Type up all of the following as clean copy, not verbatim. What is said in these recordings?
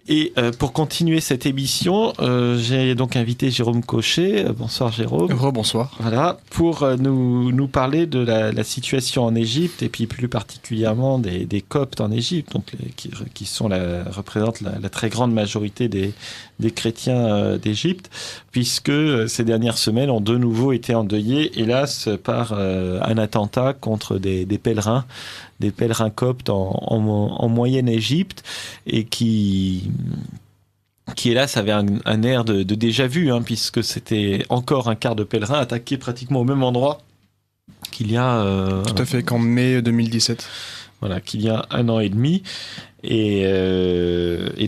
Et pour continuer cette émission, j'ai donc invité Jérôme Cochet. Bonsoir Jérôme. Rebonsoir. Voilà, pour nous parler de la situation en Égypte et puis plus particulièrement des Coptes en Égypte, donc qui représentent la très grande majorité des chrétiens d'Égypte, puisque ces dernières semaines ont de nouveau été endeuillées, hélas, par un attentat contre des pèlerins coptes en moyenne Égypte, et qui hélas avait un air de déjà vu, puisque c'était encore un quart de pèlerins attaqués pratiquement au même endroit qu'il y a... Tout à fait, qu'en mai 2017. Voilà, qu'il y a 1 an et demi. Et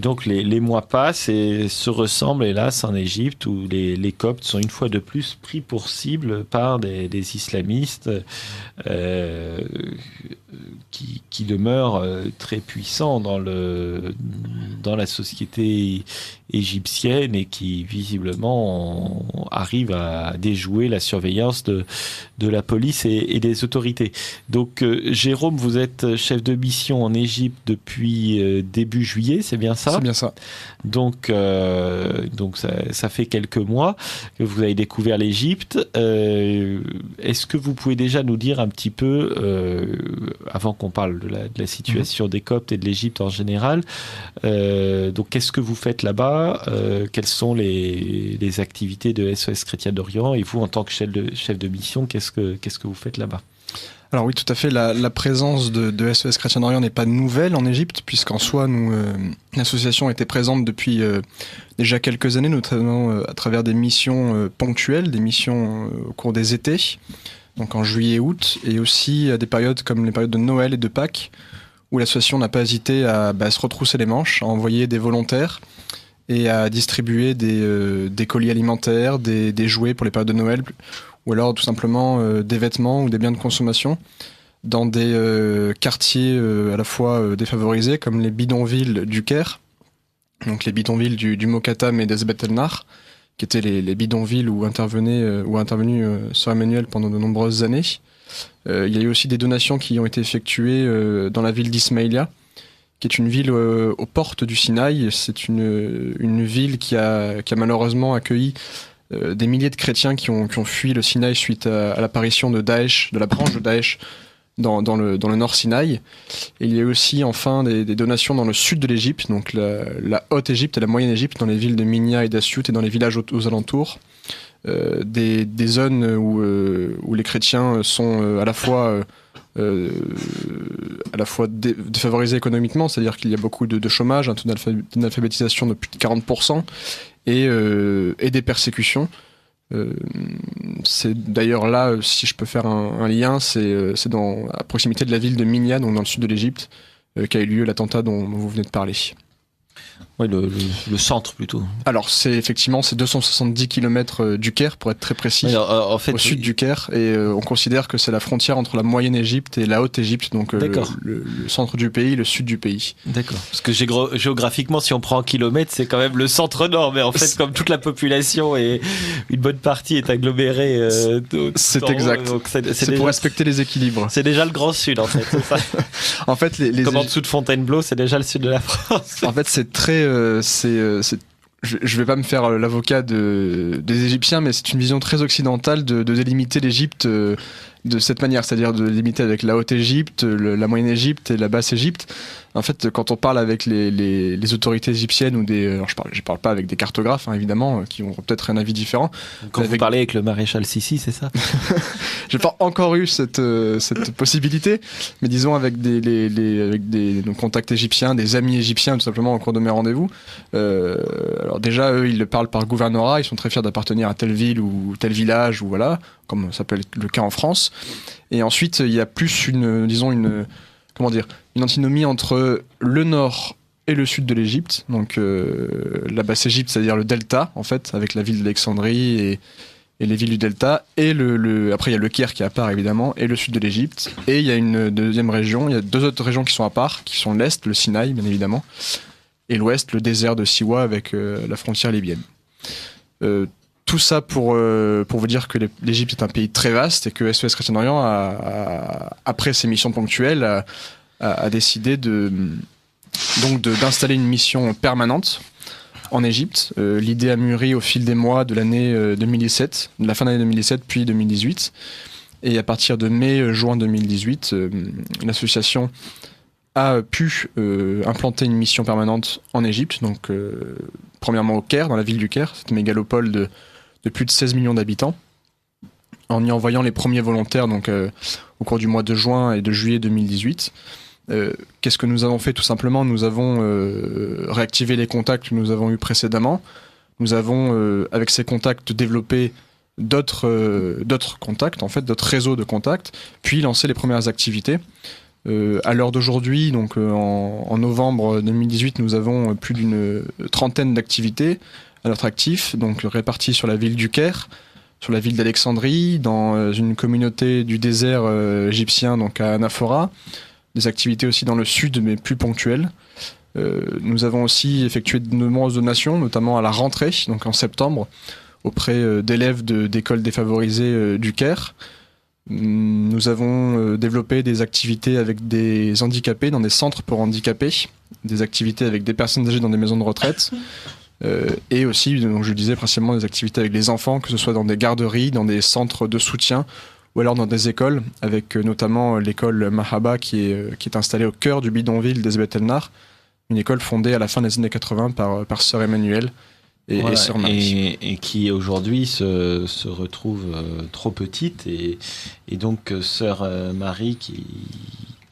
donc les mois passent et se ressemblent, hélas, en Égypte, où les Coptes sont une fois de plus pris pour cible par des islamistes qui demeurent très puissants dans la société égyptienne et qui visiblement arrivent à déjouer la surveillance de la police et des autorités. Donc Jérôme, vous êtes chef de mission en Égypte depuis début juillet, c'est bien ça ? C'est bien ça. Donc ça fait quelques mois que vous avez découvert l'Égypte. Est-ce que vous pouvez déjà nous dire un petit peu, avant qu'on parle de la situation des Coptes et de l'Égypte en général, donc qu'est-ce que vous faites là-bas ? Quelles sont les activités de SOS Chrétien d'Orient ? Et vous, en tant que chef de mission, qu'est-ce que vous faites là-bas ? Alors oui, tout à fait. La présence de SOS Chrétien d'Orient n'est pas nouvelle en Égypte, puisqu'en soi, l'association était présente depuis déjà quelques années, notamment à travers des missions ponctuelles, des missions au cours des étés, donc en juillet et août, et aussi à des périodes comme les périodes de Noël et de Pâques, où l'association n'a pas hésité à se retrousser les manches, à envoyer des volontaires et à distribuer des colis alimentaires, des jouets pour les périodes de Noël, ou alors tout simplement des vêtements ou des biens de consommation dans des quartiers à la fois défavorisés, comme les bidonvilles du Caire, donc les bidonvilles du Mokattam et des Bet El Nar, qui étaient les bidonvilles où intervenu Sœur Emmanuel pendant de nombreuses années. Il y a eu aussi des donations qui ont été effectuées dans la ville d'Ismaïlia, qui est une ville aux portes du Sinaï. C'est une ville qui a malheureusement accueilli des milliers de chrétiens qui ont fui le Sinaï suite à l'apparition de Daesh, de la branche de Daesh dans le Nord Sinaï. Et il y a aussi enfin des donations dans le sud de l'Égypte, donc la Haute Égypte et la Moyenne Égypte, dans les villes de Minya et d'Assiout et dans les villages aux alentours. Des zones où les chrétiens sont à la fois défavorisés économiquement, c'est-à-dire qu'il y a beaucoup de chômage, un taux d'alphabétisation de plus de 40%, et des persécutions. C'est d'ailleurs là, si je peux faire un lien, c'est à proximité de la ville de Minya, donc dans le sud de l'Égypte, qu'a eu lieu l'attentat dont vous venez de parler. Oui, le centre plutôt. Alors c'est 270 km du Caire, pour être très précis, en fait, au sud du Caire, et on considère que c'est la frontière entre la Moyenne Égypte et la Haute Égypte, donc le centre du pays, le sud du pays. D'accord. Parce que géographiquement, si on prend en kilomètres, c'est quand même le centre nord, mais en fait, comme toute la population et une bonne partie est agglomérée. C'est exact. Donc c'est déjà, pour respecter les équilibres. C'est déjà le Grand Sud, en fait. C'est ça. En fait, comme en dessous de Fontainebleau, c'est déjà le sud de la France. En fait, c'est très je vais pas me faire l'avocat des Égyptiens, mais c'est une vision très occidentale de délimiter l'Égypte de cette manière, c'est-à-dire de limiter avec la Haute-Égypte, la Moyenne-Égypte et la Basse-Égypte. En fait, quand on parle avec les autorités égyptiennes ou alors je parle pas avec des cartographes, évidemment, qui ont peut-être un avis différent. Quand vous parlez avec le maréchal Sissi, c'est ça ? J'ai pas encore eu cette possibilité, mais disons avec nos contacts égyptiens, des amis égyptiens, tout simplement, au cours de mes rendez-vous. Alors déjà, eux, ils le parlent par gouvernorat, ils sont très fiers d'appartenir à telle ville ou tel village, ou voilà, comme ça peut être le cas en France. Et ensuite, il y a plus une antinomie entre le nord et le sud de l'Égypte, donc la Basse-Égypte, c'est-à-dire le delta, en fait, avec la ville d'Alexandrie et les villes du delta, et après il y a le Caire qui est à part, évidemment, et le sud de l'Égypte, et il y a une deuxième région, il y a deux autres régions qui sont à part, qui sont l'est, le Sinaï, bien évidemment, et l'ouest, le désert de Siwa, avec la frontière libyenne. Tout ça pour vous dire que l'Égypte est un pays très vaste et que SOS Chrétien d'Orient, après ses missions ponctuelles, a décidé donc d'installer une mission permanente en Égypte. L'idée a mûri au fil des mois de l'année 2017, de la fin de l'année 2017 puis 2018. Et à partir de mai-juin 2018, l'association a pu implanter une mission permanente en Égypte, donc premièrement au Caire, dans la ville du Caire, cette mégalopole de plus de 16 millions d'habitants, en y envoyant les premiers volontaires donc, au cours du mois de juin et de juillet 2018. Qu'est-ce que nous avons fait? Tout simplement, nous avons réactivé les contacts que nous avons eus précédemment. Nous avons, avec ces contacts, développé d'autres contacts, en fait, d'autres réseaux de contacts, puis lancé les premières activités. À l'heure d'aujourd'hui, donc en novembre 2018, nous avons plus d'une trentaine d'activités à notre actif, donc réparties sur la ville du Caire, sur la ville d'Alexandrie, dans une communauté du désert égyptien, donc à Anaphora, des activités aussi dans le sud, mais plus ponctuelles. Nous avons aussi effectué de nombreuses donations, notamment à la rentrée, donc en septembre, auprès d'élèves d'écoles défavorisées du Caire. Nous avons développé des activités avec des handicapés dans des centres pour handicapés, des activités avec des personnes âgées dans des maisons de retraite, et aussi, donc je disais, principalement des activités avec les enfants, que ce soit dans des garderies, dans des centres de soutien, ou alors dans des écoles, avec notamment l'école Mahaba qui est installée au cœur du bidonville d'Ezbet El Nar, une école fondée à la fin des années 80 par Sœur Emmanuel et Sœur Marie. Et qui aujourd'hui se retrouve trop petite, et donc Sœur Marie qui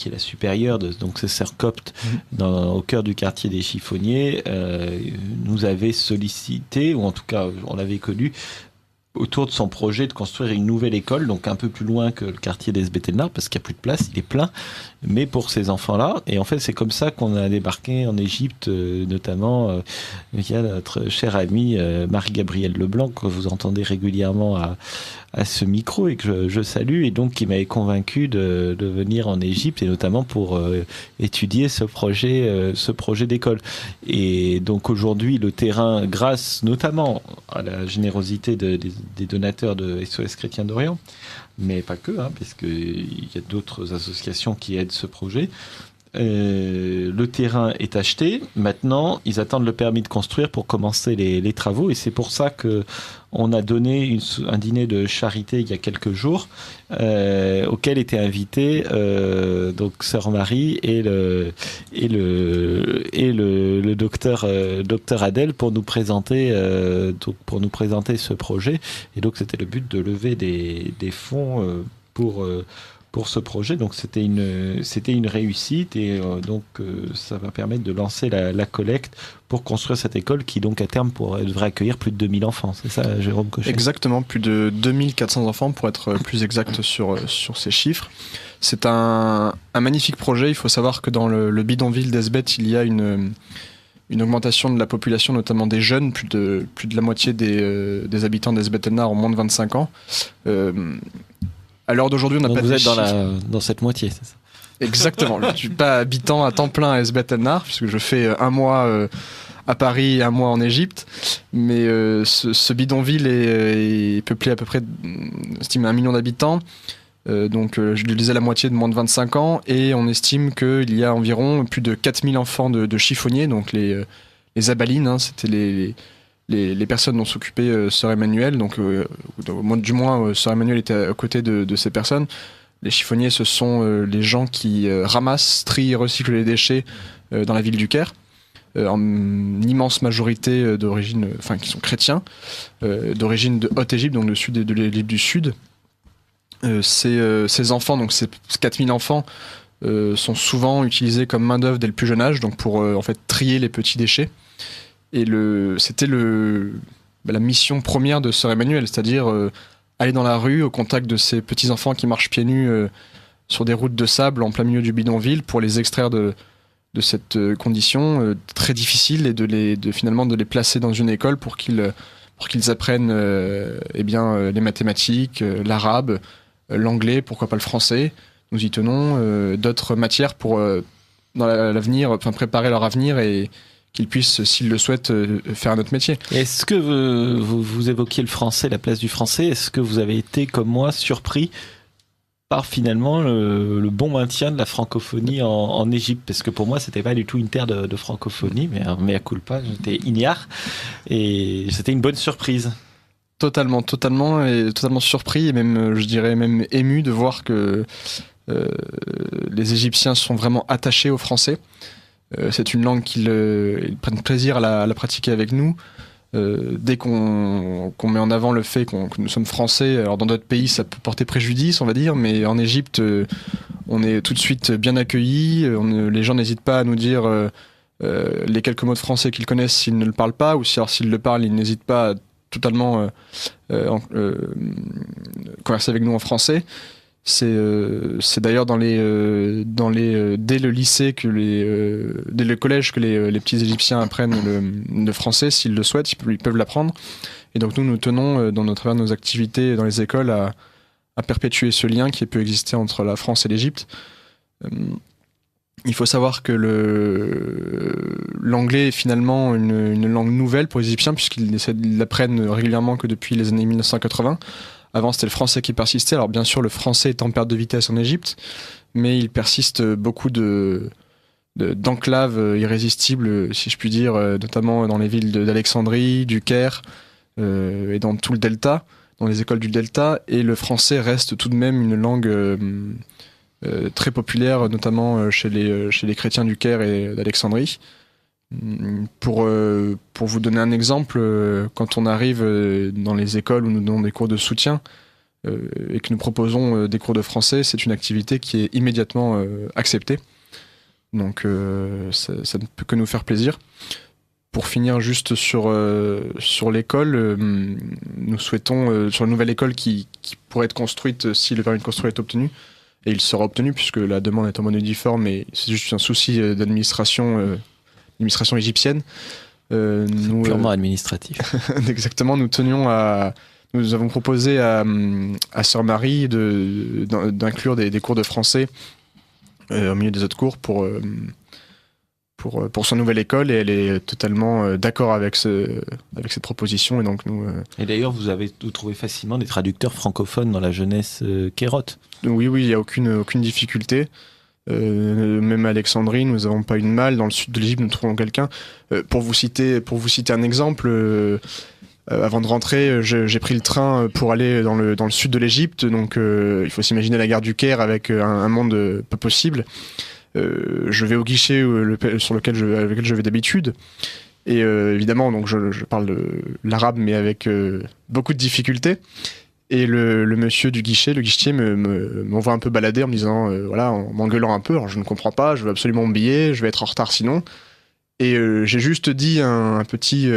est la supérieure de donc ces sœurs coptes au cœur du quartier des chiffonniers, nous avait sollicité, ou en tout cas on l'avait connu, autour de son projet de construire une nouvelle école, donc un peu plus loin que le quartier d'Ezbet El Nar, parce qu'il n'y a plus de place, il est plein, mais pour ces enfants-là. Et en fait, c'est comme ça qu'on a débarqué en Égypte, notamment via notre cher ami Marie-Gabrielle Leblanc, que vous entendez régulièrement à ce micro et que je salue, et donc qui m'avait convaincu de venir en Égypte, et notamment pour étudier ce projet d'école. Et donc aujourd'hui, le terrain, grâce notamment à la générosité des donateurs de SOS Chrétiens d'Orient, mais pas que, puisqu'il y a d'autres associations qui aident ce projet. Le terrain est acheté. Maintenant, ils attendent le permis de construire pour commencer les travaux, et c'est pour ça que on a donné un dîner de charité il y a quelques jours, auquel étaient invités donc Sœur Marie et le docteur Adèle pour nous présenter ce projet. Et donc c'était le but de lever des fonds pour ce projet. Donc c'était une réussite, et donc ça va permettre de lancer la collecte pour construire cette école qui donc à terme devrait accueillir plus de 2000 enfants. C'est ça, Jérôme Cochet? Exactement, plus de 2400 enfants pour être plus exact sur ces chiffres. C'est un magnifique projet. Il faut savoir que dans le bidonville d'Ezbet, il y a une augmentation de la population, notamment des jeunes. Plus de la moitié des habitants d'Ezbet El Nar ont moins de 25 ans. À l'heure d'aujourd'hui, on n'a pas de chiffres. Vous êtes dans cette moitié, c'est ça? Exactement. Je ne suis pas habitant à temps plein à Ezbet El Nar, puisque je fais un mois à Paris et un mois en Égypte. Mais ce bidonville est peuplé à peu près, estimé, 1 million d'habitants. Donc, je le disais, la moitié de moins de 25 ans. Et on estime qu'il y a environ plus de 4000 enfants de chiffonniers, donc les abalines, c'était les personnes dont s'occupait Sœur Emmanuel, donc du moins Sœur Emmanuel était à côté de ces personnes. Les chiffonniers, ce sont les gens qui ramassent, trient et recyclent les déchets dans la ville du Caire, en immense majorité d'origine, qui sont chrétiens, d'origine de Haute-Égypte, donc de l'île du Sud. Ces enfants, donc ces 4000 enfants, sont souvent utilisés comme main-d'œuvre dès le plus jeune âge, donc pour en fait trier les petits déchets. Et c'était la mission première de Sœur Emmanuel, c'est-à-dire aller dans la rue au contact de ces petits-enfants qui marchent pieds nus sur des routes de sable en plein milieu du bidonville pour les extraire de cette condition très difficile, et finalement de les placer dans une école pour qu'ils apprennent les mathématiques, l'arabe, l'anglais, pourquoi pas le français. Nous y tenons, d'autres matières pour dans l'avenir, préparer leur avenir et qu'ils puissent, s'ils le souhaitent, faire un autre métier. Est-ce que vous évoquiez le français, la place du français, est-ce que vous avez été, comme moi, surpris par finalement le bon maintien de la francophonie en Égypte, parce que pour moi c'était pas du tout une terre de francophonie, mais à culpa, j'étais ignare et c'était une bonne surprise. Totalement surpris et même, je dirais même ému de voir que les Égyptiens sont vraiment attachés au français. C'est une langue ils prennent plaisir à la pratiquer avec nous. Dès qu'on met en avant le fait que nous sommes français, alors dans d'autres pays ça peut porter préjudice, on va dire, mais en Égypte on est tout de suite bien accueillis. Les gens n'hésitent pas à nous dire les quelques mots de français qu'ils connaissent s'ils ne le parlent pas, ou s'ils le parlent, ils n'hésitent pas à totalement converser avec nous en français. C'est d'ailleurs dès le lycée dès le collège que les petits Égyptiens apprennent le français. S'ils le souhaitent, ils peuvent l'apprendre. Et donc nous tenons, à travers nos activités dans les écoles, à perpétuer ce lien qui peut exister entre la France et l'Égypte. Il faut savoir que l'anglais est finalement une langue nouvelle pour les Égyptiens, puisqu'ils l'apprennent régulièrement que depuis les années 1980. Avant, c'était le français qui persistait. Alors bien sûr, le français est en perte de vitesse en Égypte, mais il persiste beaucoup d'enclaves irrésistibles, si je puis dire, notamment dans les villes d'Alexandrie, du Caire, et dans tout le delta, dans les écoles du delta. Et le français reste tout de même une langue très populaire, notamment chez les chrétiens du Caire et d'Alexandrie. Pour vous donner un exemple, quand on arrive dans les écoles où nous donnons des cours de soutien et que nous proposons des cours de français, c'est une activité qui est immédiatement acceptée. Donc ça ne peut que nous faire plaisir. Pour finir juste sur l'école, nous souhaitons, sur la nouvelle école qui pourrait être construite si le permis de construire est obtenu, et il sera obtenu puisque la demande est en mode uniforme, et c'est juste un souci d'administration égyptienne. C'est purement administratif. Exactement, nous avons proposé à Sœur Marie d'inclure des cours de français au milieu des autres cours pour son nouvelle école, et elle est totalement d'accord avec cette proposition. Et donc Et d'ailleurs, vous trouvez facilement des traducteurs francophones dans la jeunesse kérote. Oui, il n'y a aucune difficulté. Même à Alexandrie, nous n'avons pas eu de mal. Dans le sud de l'Égypte, nous trouvons quelqu'un. Pour vous citer un exemple, avant de rentrer, j'ai pris le train pour aller dans le sud de l'Égypte. Donc, il faut s'imaginer la gare du Caire avec un monde pas possible. Je vais au guichet avec lequel je vais d'habitude. Et évidemment, donc je parle l'arabe, mais avec beaucoup de difficultés. Et le monsieur du guichet, le guichetier, m'envoie un peu balader en me disant, en m'engueulant un peu. Alors je ne comprends pas, je veux absolument mon billet, je vais être en retard sinon. Et j'ai juste dit un petit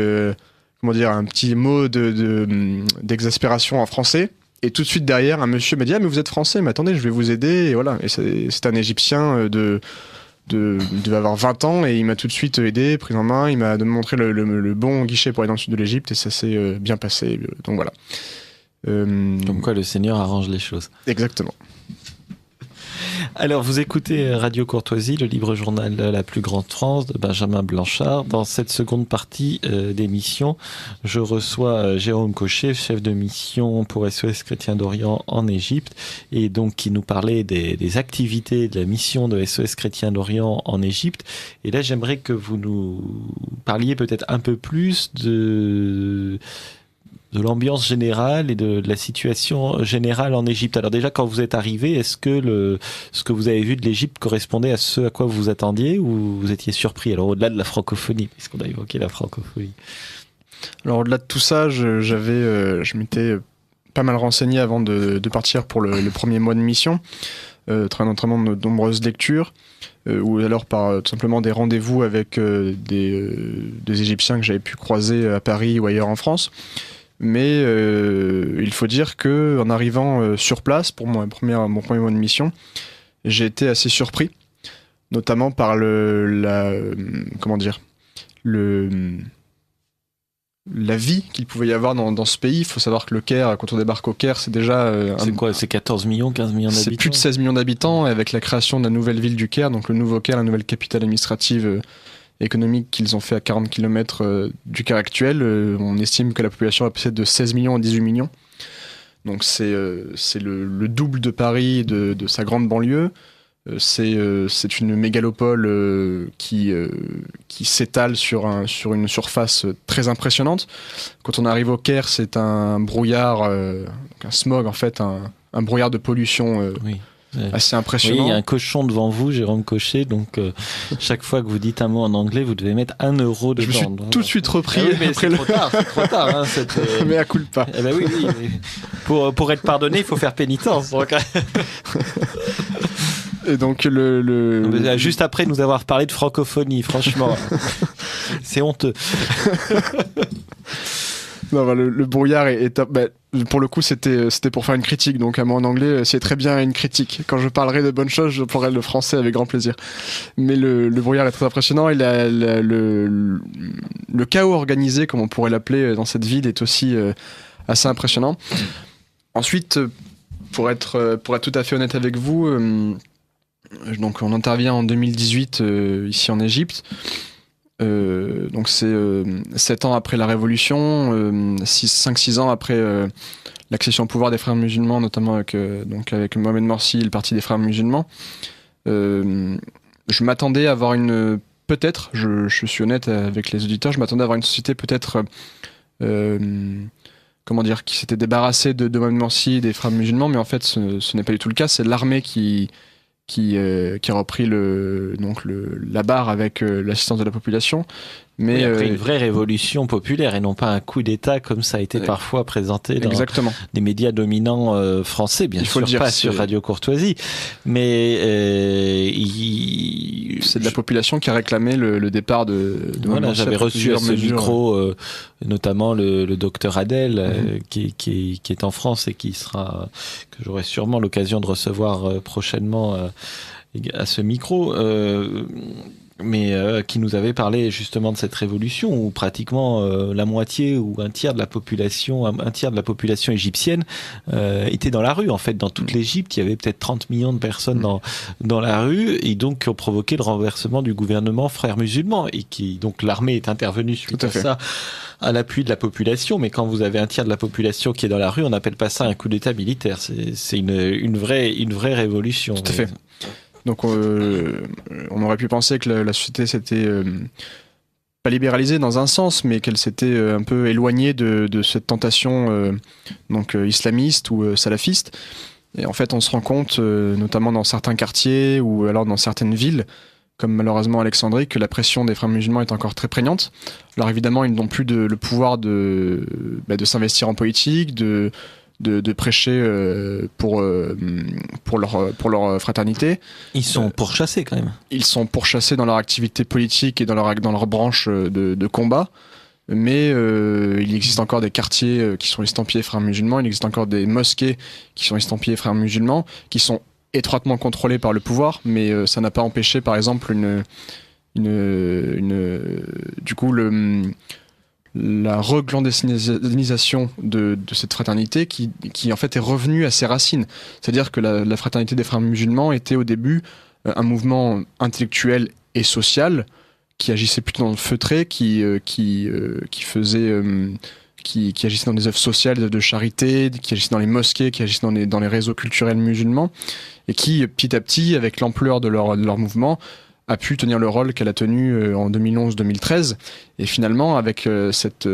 mot d'exaspération en français. Et tout de suite derrière, un monsieur m'a dit, ah mais vous êtes français, mais attendez, je vais vous aider. Et voilà. Et c'est un Égyptien devait avoir 20 ans, et il m'a tout de suite aidé, pris en main. Il m'a montré le bon guichet pour aller dans le sud de l'Égypte, et ça s'est bien passé. Donc voilà. Comme quoi le Seigneur arrange les choses. Exactement. Alors, vous écoutez Radio Courtoisie, le libre journal de la plus grande France de Benjamin Blanchard. Dans cette seconde partie d'émission, je reçois Jérôme Cochet, chef de mission pour SOS Chrétiens d'Orient en Égypte, et donc qui nous parlait des activités de la mission de SOS Chrétiens d'Orient en Égypte. Et là, j'aimerais que vous nous parliez peut-être un peu plus de l'ambiance générale et de la situation générale en Égypte. Alors déjà, quand vous êtes arrivé, est-ce que ce que vous avez vu de l'Égypte correspondait à ce à quoi vous vous attendiez, ou vous étiez surpris? Alors au-delà de la francophonie, puisqu'on a évoqué la francophonie. Alors au-delà de tout ça, je m'étais pas mal renseigné avant de partir pour le premier mois de mission, notamment de nombreuses lectures, ou alors par tout simplement des rendez-vous avec des Égyptiens que j'avais pu croiser à Paris ou ailleurs en France. Mais il faut dire que en arrivant sur place pour mon premier mois de mission, j'ai été assez surpris, notamment par la vie qu'il pouvait y avoir dans ce pays. Il faut savoir que le Caire, quand on débarque au Caire, c'est déjà... c'est 14 millions, 15 millions d'habitants? C'est plus de 16 millions d'habitants, et avec la création de la nouvelle ville du Caire, donc le nouveau Caire, la nouvelle capitale administrative économique qu'ils ont fait à 40 km du Caire actuel, on estime que la population va passer de 16 millions à 18 millions. Donc c'est le double de Paris et de sa grande banlieue. C'est une mégalopole qui s'étale sur une surface très impressionnante. Quand on arrive au Caire, c'est un brouillard, un smog en fait, un brouillard de pollution oui. assez impressionnant. Oui, il y a un cochon devant vous, Jérôme Cochet, donc chaque fois que vous dites un mot en anglais, vous devez mettre 1 euro dedans. Je me suis tout de suite repris. Ah oui, mais c'est trop tard. Hein, mais à culpa. Eh ben oui, mais pour être pardonné, il faut faire pénitence. Donc... Et donc juste après nous avoir parlé de francophonie, franchement, c'est honteux. Non, bah, le brouillard est pour le coup c'était pour faire une critique, donc à moi en anglais c'est très bien une critique. Quand je parlerai de bonnes choses, je parlerai le français avec grand plaisir. Mais le brouillard est très impressionnant et le chaos organisé, comme on pourrait l'appeler dans cette ville, est aussi assez impressionnant. Ensuite, pour être tout à fait honnête avec vous, donc on intervient en 2018 ici en Égypte. Donc c'est 7 ans après la Révolution, 5-6 ans après l'accession au pouvoir des frères musulmans, notamment avec Mohamed Morsi et le parti des frères musulmans. Je m'attendais à avoir peut-être, je suis honnête avec les auditeurs, je m'attendais à avoir une société peut-être qui s'était débarrassée de Mohamed Morsi et des frères musulmans, mais en fait ce n'est pas du tout le cas. C'est l'armée qui a repris la barre avec l'assistance de la population. Mais après une vraie révolution populaire et non pas un coup d'État comme ça a été parfois présenté dans des médias dominants français, bien sûr, pas sur Radio Courtoisie, mais c'est de la population qui a réclamé le départ de voilà, j'avais reçu à ce micro notamment le docteur Adel qui est en France et que j'aurai sûrement l'occasion de recevoir prochainement à ce micro, mais qui nous avait parlé justement de cette révolution où pratiquement la moitié ou un tiers de la population égyptienne était dans la rue. En fait, dans toute l'Égypte, il y avait peut-être 30 millions de personnes dans la rue, et donc qui ont provoqué le renversement du gouvernement frères musulmans, et donc l'armée est intervenue suite à ça à l'appui de la population. Mais quand vous avez un tiers de la population qui est dans la rue, on n'appelle pas ça un coup d'État militaire. C'est une vraie révolution. Tout à fait. Donc on aurait pu penser que la société s'était pas libéralisée dans un sens, mais qu'elle s'était un peu éloignée de cette tentation islamiste ou salafiste. Et en fait, on se rend compte, notamment dans certains quartiers ou alors dans certaines villes, comme malheureusement Alexandrie, que la pression des frères musulmans est encore très prégnante. Alors évidemment, ils n'ont plus le pouvoir de s'investir en politique, de prêcher pour leur fraternité. Ils sont pourchassés quand même. Ils sont pourchassés dans leur activité politique et dans leur branche de combat. Mais il existe encore des quartiers qui sont estampillés frères musulmans, il existe encore des mosquées qui sont estampillées frères musulmans, qui sont étroitement contrôlés par le pouvoir, mais ça n'a pas empêché par exemple la reclandestinisation de cette fraternité qui en fait est revenue à ses racines. C'est-à-dire que la fraternité des frères musulmans était au début un mouvement intellectuel et social qui agissait plutôt dans le feutré, qui agissait dans des œuvres sociales, des œuvres de charité, qui agissait dans les mosquées, qui agissait dans les réseaux culturels musulmans, et qui petit à petit, avec l'ampleur de leur mouvement, a pu tenir le rôle qu'elle a tenu en 2011-2013. Et finalement, avec cette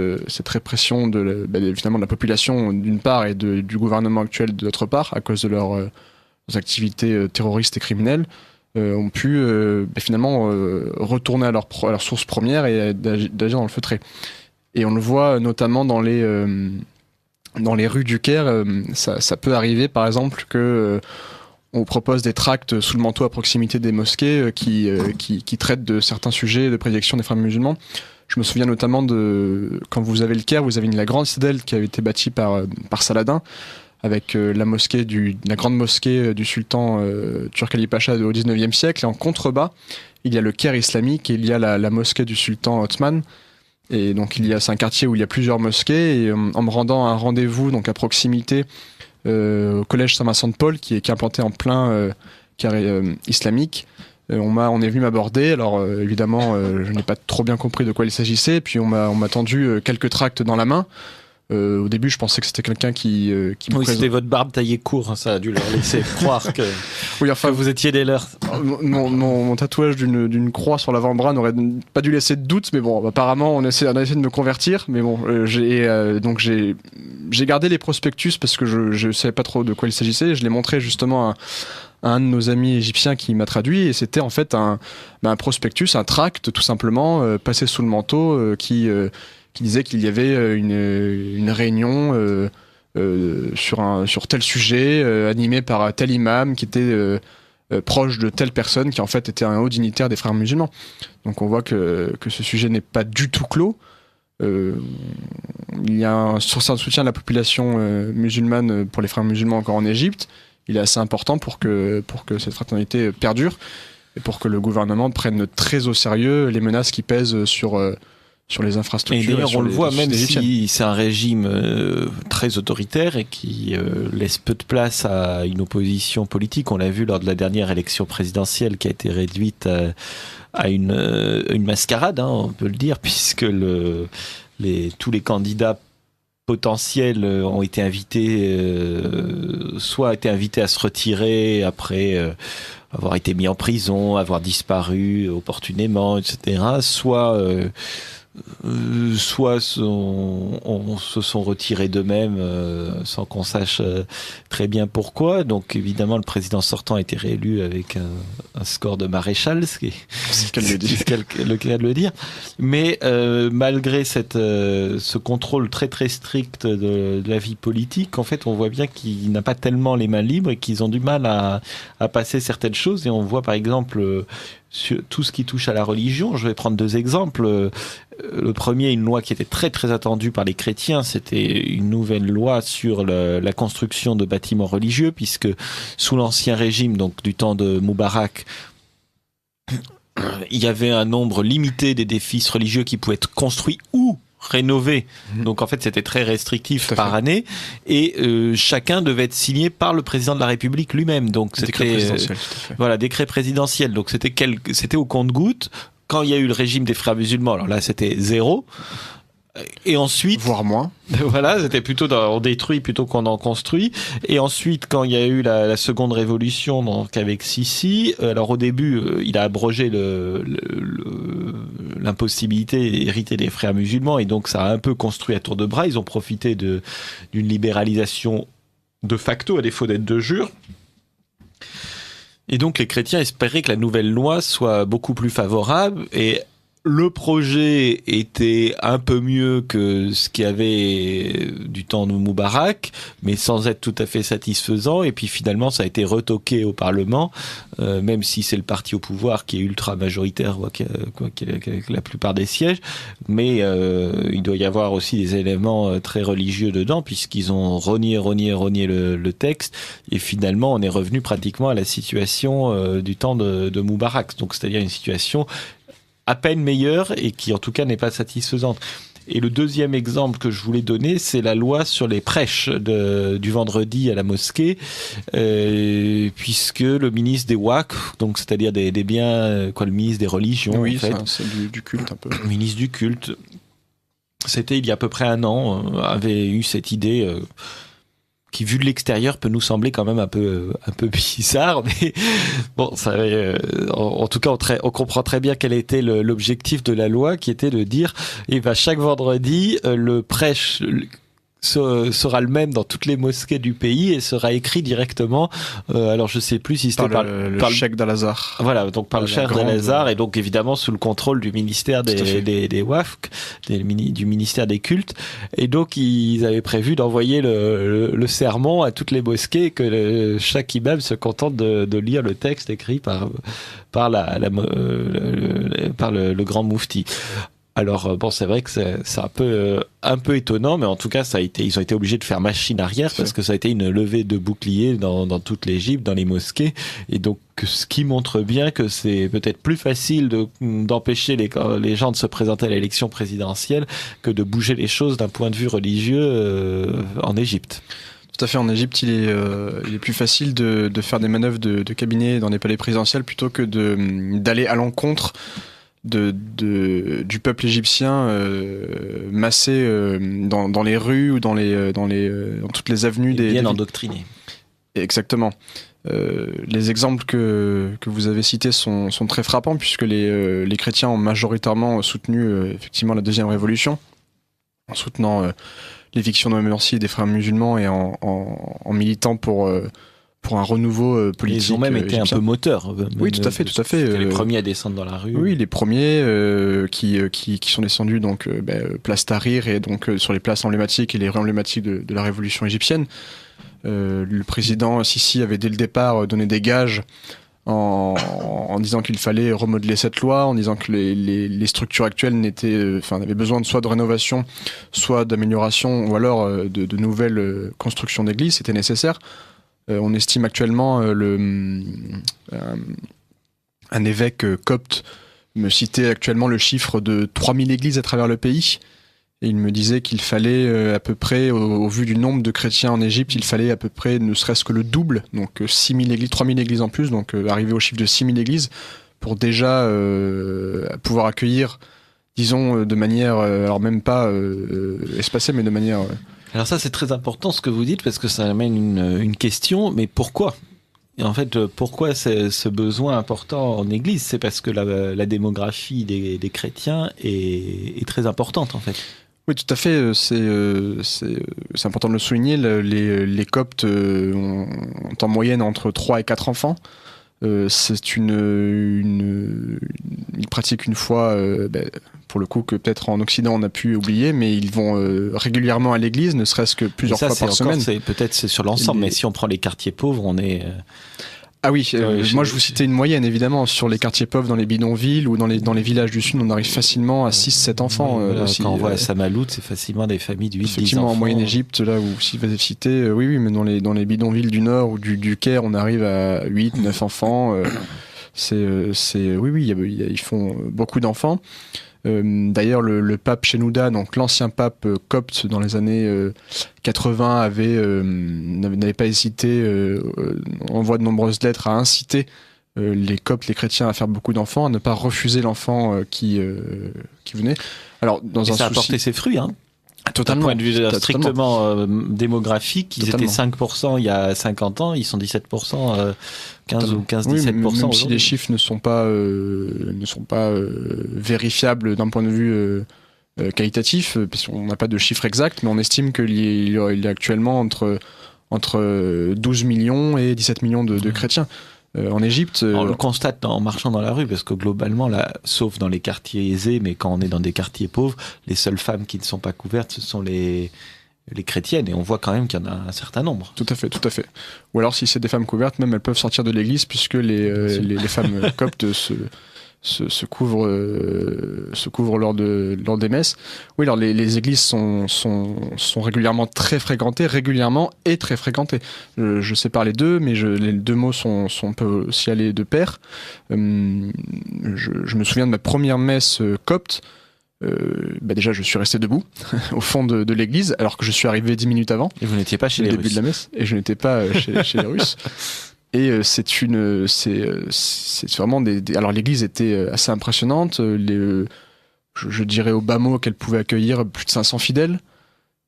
répression finalement de la population d'une part et du gouvernement actuel d'autre part, à cause de leurs activités terroristes et criminelles, ont pu finalement retourner à leur source première et d'agir dans le feutré. Et on le voit notamment dans les rues du Caire. Ça peut arriver, par exemple, que on propose des tracts sous le manteau à proximité des mosquées qui traitent de certains sujets de prédilection des frères musulmans. Je me souviens notamment quand vous avez le Caire, vous avez la grande citadelle qui avait été bâtie par Saladin, avec la grande mosquée du sultan Turk Ali Pacha au 19e siècle. Et en contrebas, il y a le Caire islamique et il y a la mosquée du sultan Othman. Et donc c'est un quartier où il y a plusieurs mosquées. Et en me rendant à un rendez-vous donc à proximité au collège Saint-Vincent-de-Paul qui est implanté en plein carré islamique, on est venu m'aborder. Alors évidemment je n'ai pas trop bien compris de quoi il s'agissait, puis on m'a tendu quelques tracts dans la main Au début, je pensais que c'était quelqu'un qui me Oui, c'était votre barbe taillée court, hein, ça a dû leur laisser croire que, oui, enfin, que vous étiez des leurs. mon tatouage d'une croix sur l'avant-bras n'aurait pas dû laisser de doute, mais bon, apparemment, on a essayé de me convertir, mais bon, j'ai gardé les prospectus parce que je savais pas trop de quoi il s'agissait. Je l'ai montré justement à un de nos amis égyptiens qui m'a traduit, et c'était en fait un prospectus, un tract tout simplement, passé sous le manteau, qui disait qu'il y avait une réunion sur tel sujet, animée par tel imam qui était proche de telle personne qui en fait était un haut dignitaire des frères musulmans. Donc on voit que ce sujet n'est pas du tout clos. Il y a un soutien de la population musulmane pour les frères musulmans encore en Égypte. Il est assez important pour que cette fraternité perdure et pour que le gouvernement prenne très au sérieux les menaces qui pèsent sur les infrastructures. Et d'ailleurs, on le voit, même si c'est un régime très autoritaire et qui laisse peu de place à une opposition politique. On l'a vu lors de la dernière élection présidentielle qui a été réduite à une mascarade, hein, on peut le dire, puisque tous les candidats potentiels ont été invités, soit été invités à se retirer après avoir été mis en prison, avoir disparu opportunément, etc., soit se sont retirés d'eux-mêmes sans qu'on sache très bien pourquoi. Donc évidemment, le président sortant a été réélu avec un score de maréchal, ce qui est le cas de le dire. Mais malgré ce contrôle très très strict de la vie politique, en fait, on voit bien qu'il n'a pas tellement les mains libres et qu'ils ont du mal à passer certaines choses. Et on voit par exemple sur tout ce qui touche à la religion. Je vais prendre 2 exemples. Le premier, une loi qui était très très attendue par les chrétiens, c'était une nouvelle loi sur la construction de bâtiments religieux, puisque sous l'ancien régime, donc du temps de Moubarak, il y avait un nombre limité d'édifices religieux qui pouvaient être construits ou rénovés. Donc en fait, c'était très restrictif par année, et chacun devait être signé par le président de la République lui-même. Donc c'était décret présidentiel, tout à fait. Voilà, décret présidentiel. Donc c'était au compte-gouttes. Quand il y a eu le régime des frères musulmans, alors là c'était 0. Et ensuite, voire moins. Voilà, c'était plutôt on détruit plutôt qu'on en construit. Et ensuite, quand il y a eu la seconde révolution, donc avec Sisi, alors au début, il a abrogé l'impossibilité d'hériter des frères musulmans, et donc ça a un peu construit à tour de bras. Ils ont profité d'une libéralisation de facto, à défaut d'être de jure. Et donc les chrétiens espéraient que la nouvelle loi soit beaucoup plus favorable, et le projet était un peu mieux que ce qu'il y avait du temps de Moubarak, mais sans être tout à fait satisfaisant. Et puis finalement, ça a été retoqué au Parlement, même si c'est le parti au pouvoir qui est ultra majoritaire, avec la plupart des sièges. Mais il doit y avoir aussi des éléments très religieux dedans, puisqu'ils ont renié le texte. Et finalement, on est revenu pratiquement à la situation du temps de Moubarak. Donc, c'est-à-dire une situation à peine meilleure et qui en tout cas n'est pas satisfaisante. Et le deuxième exemple que je voulais donner, c'est la loi sur les prêches du vendredi à la mosquée, puisque le ministre des Waqf, donc c'est-à-dire des biens, le ministre des religions, oui, en fait, c'est du culte un peu. Le ministre du culte, c'était il y a à peu près 1 an, avait eu cette idée qui, vu de l'extérieur, peut nous sembler quand même un peu bizarre, mais bon, ça, en tout cas, on comprend très bien quel était l'objectif de la loi, qui était de dire, chaque vendredi, le prêche sera le même dans toutes les mosquées du pays et sera écrit directement, alors je sais plus si c'était par le cheikh d'Al-Azhar. Voilà, donc par le cheikh d'Al-Azhar, et donc évidemment sous le contrôle du ministère des Waqf, du ministère des cultes. Et donc ils avaient prévu d'envoyer le sermon à toutes les mosquées, et que chaque imam se contente de lire le texte écrit par le grand moufti. Alors bon, c'est vrai que c'est un peu étonnant, mais en tout cas ils ont été obligés de faire machine arrière, parce que ça a été une levée de bouclier dans toute l'Égypte, dans les mosquées, et donc ce qui montre bien que c'est peut-être plus facile d'empêcher les gens de se présenter à l'élection présidentielle que de bouger les choses d'un point de vue religieux en Égypte. Tout à fait, en Égypte, il est plus facile de faire des manœuvres de cabinet dans des palais présidentiels plutôt que d'aller à l'encontre du peuple égyptien massé dans les rues ou dans toutes les avenues bien endoctrinés. Exactement. Les exemples que vous avez cités sont très frappants puisque les chrétiens ont majoritairement soutenu effectivement la deuxième révolution en soutenant l'éviction de Morsi des frères musulmans et en militant pour un renouveau politique. Ils ont même été égyptien. Un peu moteurs. Oui, tout à fait. Les premiers à descendre dans la rue. Oui, les premiers qui sont descendus donc place Tahrir et donc sur les places emblématiques et les rues emblématiques de la révolution égyptienne. Le président Sisi avait dès le départ donné des gages en disant qu'il fallait remodeler cette loi, en disant que les structures actuelles avaient besoin soit de rénovation, soit d'amélioration, ou alors de nouvelles constructions d'églises. C'était nécessaire. On estime actuellement un évêque copte me citait actuellement le chiffre de 3000 églises à travers le pays. Et il me disait qu'il fallait à peu près, au vu du nombre de chrétiens en Égypte, il fallait à peu près ne serait-ce que le double, donc 6000 églises, 3000 églises en plus, donc arriver au chiffre de 6000 églises pour déjà pouvoir accueillir, disons, de manière, alors même pas espacée, mais de manière... Alors ça, c'est très important ce que vous dites, parce que ça amène une question, mais pourquoi ? Et en fait, pourquoi ce besoin important en Église ? C'est parce que la démographie des chrétiens est très importante, en fait. Oui, tout à fait. C'est important de le souligner. Les Coptes ont en moyenne entre 3 et 4 enfants. Ils pratiquent une foi, pour le coup, que peut-être en Occident on a pu oublier, mais ils vont régulièrement à l'église, ne serait-ce que plusieurs fois par semaine. Peut-être c'est sur l'ensemble, mais si on prend les quartiers pauvres, on est... Ah oui, moi je vous citais une moyenne évidemment sur les quartiers pauvres, dans les bidonvilles ou dans les villages du Sud, on arrive facilement à 6-7 enfants. Quand on voit à Samalout, c'est facilement des familles de 8-10 enfants. Effectivement, en Moyenne-Égypte, là où si vous avez cité, oui, mais dans les bidonvilles du Nord ou du Caire, on arrive à 8-9 enfants. Oui, ils font beaucoup d'enfants. D'ailleurs, le pape Shenouda, donc l'ancien pape copte dans les années 80, n'avait pas hésité, envoie de nombreuses lettres à inciter les coptes, les chrétiens à faire beaucoup d'enfants, à ne pas refuser l'enfant qui venait. Alors, ça a porté ses fruits, hein. Totalement. D'un point de vue strictement démographique, ils étaient 5% il y a 50 ans, ils sont 17%, 15 ou 15-17%. Même si les chiffres ne sont pas vérifiables d'un point de vue qualitatif, parce qu'on n'a pas de chiffres exacts, mais on estime qu'il y a actuellement entre 12 millions et 17 millions de chrétiens. En Égypte... On le constate en marchant dans la rue, parce que globalement, là, sauf dans les quartiers aisés, mais quand on est dans des quartiers pauvres, les seules femmes qui ne sont pas couvertes, ce sont les chrétiennes, et on voit quand même qu'il y en a un certain nombre. Tout à fait. Ou alors, si c'est des femmes couvertes, même elles peuvent sortir de l'église, puisque les femmes coptes se couvrent lors des messes. Oui, alors les églises sont régulièrement très fréquentées, Je sais les deux, mais les deux mots peuvent aussi aller de pair. Je me souviens de ma première messe copte. Déjà, je suis resté debout au fond de l'église, alors que je suis arrivé 10 minutes avant. Et vous n'étiez pas chez les Russes. Début de la messe. Et je n'étais pas chez les Russes. Et c'est vraiment alors l'église était assez impressionnante. Je dirais au bas mot qu'elle pouvait accueillir plus de 500 fidèles.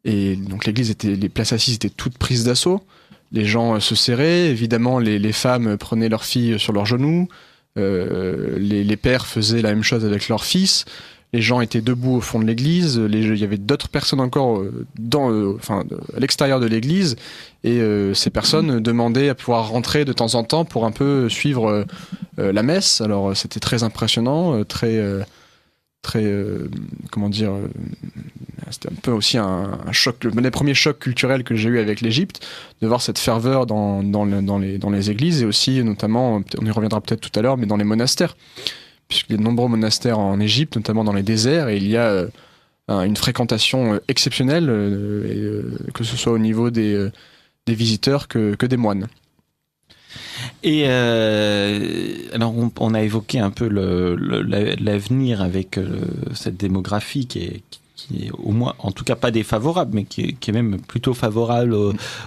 Et donc les places assises étaient toutes prises d'assaut. Les gens se serraient. Évidemment, les femmes prenaient leurs filles sur leurs genoux. Les pères faisaient la même chose avec leurs fils. Les gens étaient debout au fond de l'église. Il y avait d'autres personnes encore à l'extérieur de l'église. Et ces personnes demandaient à pouvoir rentrer de temps en temps pour un peu suivre la messe. Alors c'était très impressionnant, c'était un peu aussi un choc, l'un des premiers chocs culturels que j'ai eu avec l'Égypte, de voir cette ferveur dans les églises et aussi notamment, on y reviendra peut-être tout à l'heure, mais dans les monastères. Puisqu'il y a de nombreux monastères en Égypte, notamment dans les déserts, et il y a une fréquentation exceptionnelle, que ce soit au niveau des visiteurs que des moines. Et alors on a évoqué un peu l'avenir avec cette démographie qui qui est au moins, en tout cas pas défavorable, mais qui est même plutôt favorable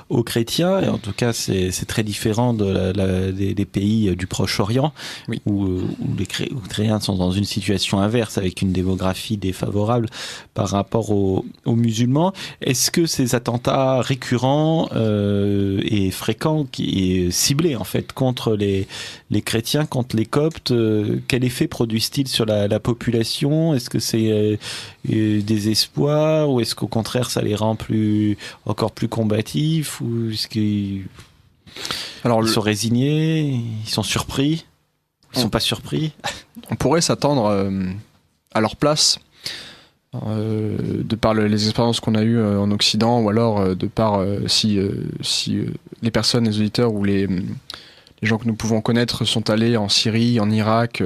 aux chrétiens. Et en tout cas, c'est très différent des pays du Proche-Orient, oui, où les chrétiens sont dans une situation inverse, avec une démographie défavorable par rapport aux musulmans. Est-ce que ces attentats récurrents et fréquents, et ciblés en fait contre les chrétiens, contre les Coptes, quel effet produisent-ils sur la population? Est-ce que c'est des espoirs, ou est-ce qu'au contraire ça les rend encore plus combatifs, ou est-ce qu'ils sont résignés, ils sont surpris, ils sont pas surpris? On pourrait s'attendre à leur place, de par les expériences qu'on a eues en Occident, ou alors de par si les personnes, les auditeurs ou les gens que nous pouvons connaître sont allés en Syrie, en Irak,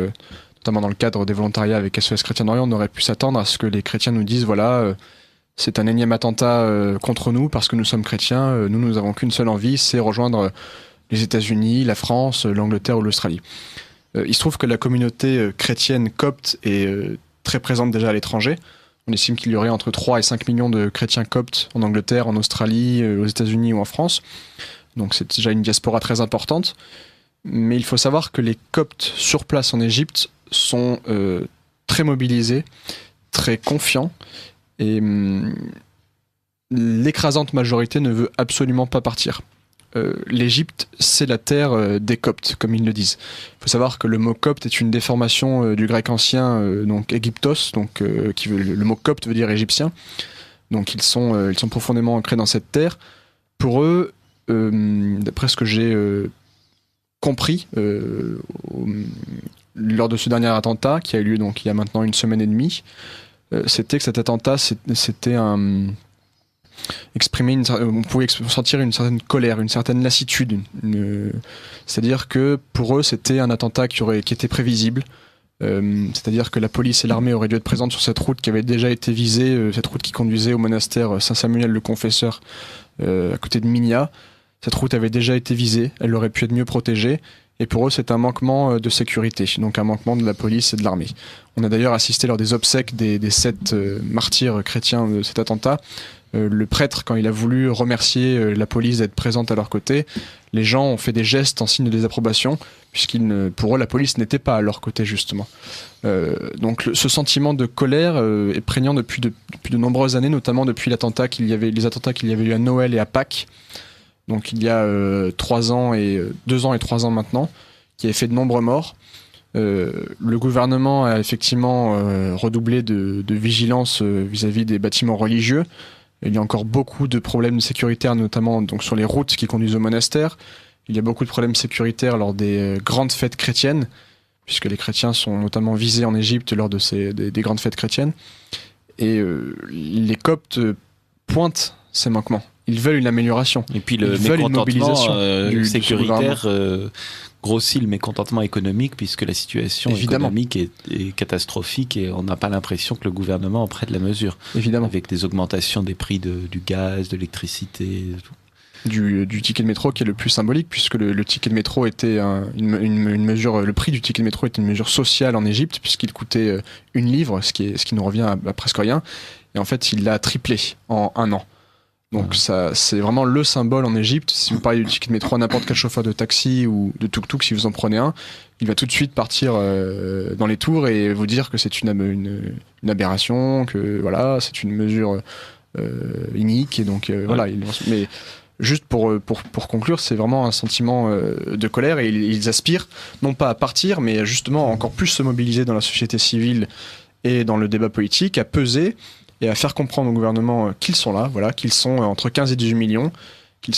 notamment dans le cadre des volontariats avec SOS Chrétien d'Orient, on aurait pu s'attendre à ce que les chrétiens nous disent voilà, c'est un énième attentat contre nous parce que nous sommes chrétiens, nous n'avons qu'une seule envie, c'est rejoindre les États-Unis, la France, l'Angleterre ou l'Australie. Il se trouve que la communauté chrétienne copte est très présente déjà à l'étranger. On estime qu'il y aurait entre 3 et 5 millions de chrétiens coptes en Angleterre, en Australie, aux États-Unis ou en France. Donc c'est déjà une diaspora très importante. Mais il faut savoir que les Coptes sur place en Égypte sont très mobilisés, très confiants, et l'écrasante majorité ne veut absolument pas partir. L'Égypte, c'est la terre des Coptes, comme ils le disent. Il faut savoir que le mot copte est une déformation du grec ancien, donc Égyptos, donc le mot copte veut dire égyptien. Donc ils sont profondément ancrés dans cette terre. Pour eux, d'après ce que j'ai compris lors de ce dernier attentat qui a eu lieu donc il y a maintenant une semaine et demie, c'était que cet attentat c'était on pouvait sentir une certaine colère, une certaine lassitude, c'est-à-dire que pour eux c'était un attentat qui était prévisible, c'est-à-dire que la police et l'armée auraient dû être présentes sur cette route qui avait déjà été visée, cette route qui conduisait au monastère Saint-Samuel le Confesseur à côté de Minya. Cette route avait déjà été visée, elle aurait pu être mieux protégée, et pour eux c'est un manquement de sécurité, donc un manquement de la police et de l'armée. On a d'ailleurs assisté lors des obsèques des 7 martyrs chrétiens de cet attentat. Le prêtre, quand il a voulu remercier la police d'être présente à leur côté, les gens ont fait des gestes en signe de désapprobation, pour eux la police n'était pas à leur côté justement. Donc ce sentiment de colère est prégnant depuis de nombreuses années, notamment depuis les attentats qu'il y avait eu à Noël et à Pâques. Donc il y a 2 ans et 3 ans maintenant, qui a fait de nombreux morts. Le gouvernement a effectivement redoublé de vigilance vis-à-vis des bâtiments religieux. Il y a encore beaucoup de problèmes sécuritaires, notamment donc, sur les routes qui conduisent au monastère. Il y a beaucoup de problèmes sécuritaires lors des grandes fêtes chrétiennes, puisque les chrétiens sont notamment visés en Égypte lors de des grandes fêtes chrétiennes. Et les Coptes pointent ces manquements. Ils veulent une amélioration. Et puis le mécontentement sécuritaire grossit le mécontentement économique, puisque la situation économique est catastrophique et on n'a pas l'impression que le gouvernement en prenne la mesure. Évidemment. Avec des augmentations des prix du gaz, de l'électricité, tout. Du ticket de métro qui est le plus symbolique, puisque le ticket de métro était une mesure, le prix du ticket de métro était une mesure sociale en Égypte, puisqu'il coûtait 1 livre, ce qui nous revient à presque rien. Et en fait, il l'a triplé en 1 an. Donc ça, c'est vraiment le symbole en Égypte. Si vous parlez du ticket de métro à n'importe quel chauffeur de taxi ou de tuk-tuk, si vous en prenez un, il va tout de suite partir dans les tours et vous dire que c'est une aberration, que voilà, c'est une mesure inique. Et donc voilà. Mais juste pour conclure, c'est vraiment un sentiment de colère, et ils aspirent non pas à partir, mais justement à encore plus se mobiliser dans la société civile et dans le débat politique, à peser et à faire comprendre au gouvernement qu'ils sont là, voilà, qu'ils sont entre 15 et 18 millions, que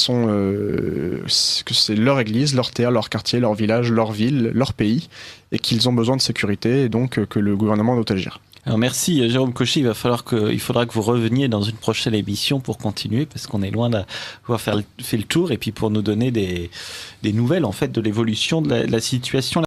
c'est leur église, leur terre, leur quartier, leur village, leur ville, leur pays, et qu'ils ont besoin de sécurité, et donc que le gouvernement doit agir. Alors merci Jérôme Cauchy, il faudra que vous reveniez dans une prochaine émission pour continuer, parce qu'on est loin d'avoir fait le tour, et puis pour nous donner des nouvelles en fait de l'évolution de la situation.